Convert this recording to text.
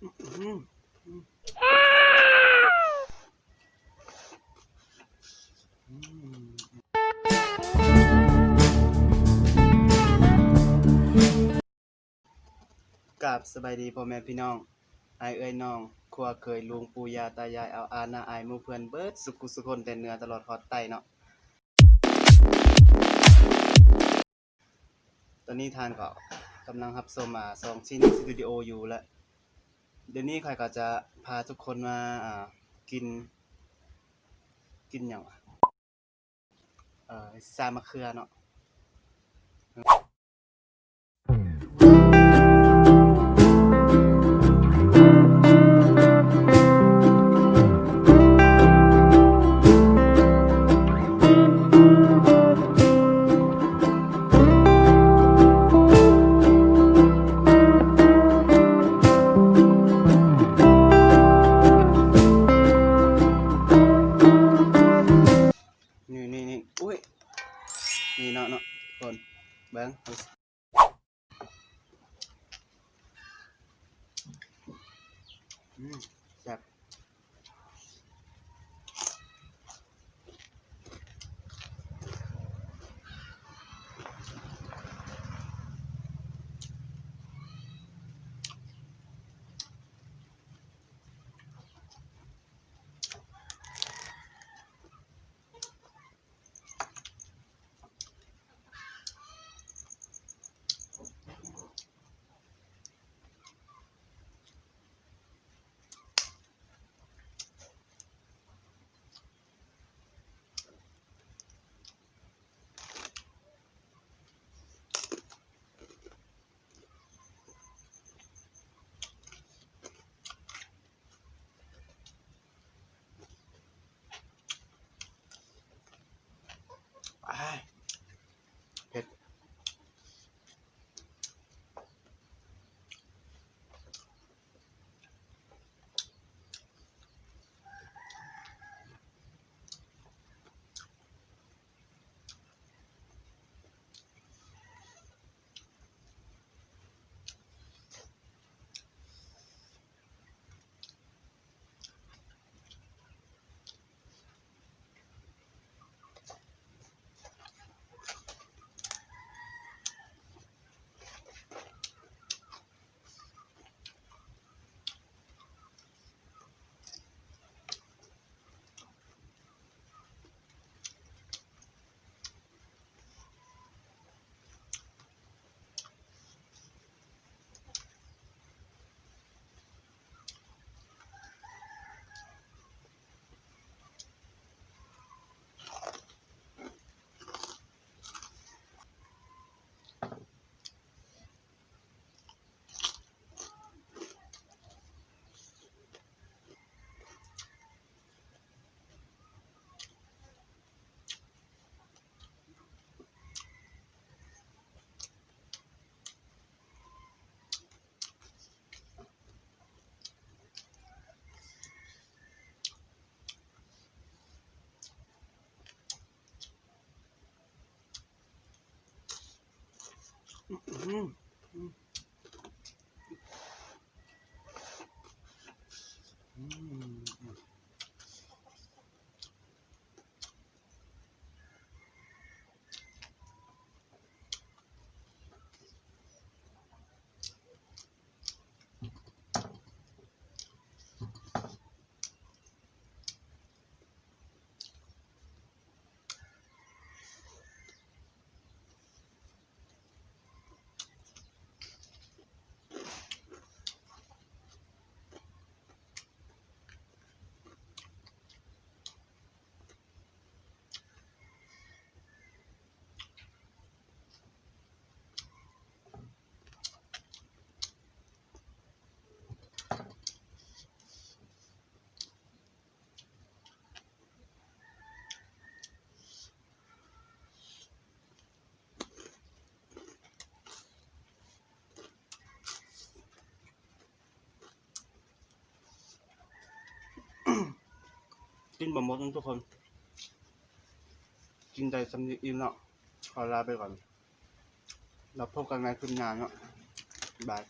อืมอืมกราบสบายดีพ่อแม่พี่น้องอายเอ้ยน้องครัวเคยลุงปู่ย่าตายายเอาอาน้าอายหมู่เพื่อนเบิดสุขุสุคนแต่เหนือตลอดฮอดใต้เนาะตอนนี้ทานก็กำลังรับชม2ชิ้นสตูดิโออยู่แล้วเดี๋ยวนี้ข้อยก็จะพาทุกคนมากินหยังวะซามะเขือเนาะนี่อุ๊ยนี่เนาะทุกคนเบิ่งแซ่บอ้ายเผ็ดอืมอืมกินบ่หมดทุกคนกินได้สำนึกอิ่มเนาะขอลาไปก่อนเราพบกันในคลิปหน้าเนาะบาย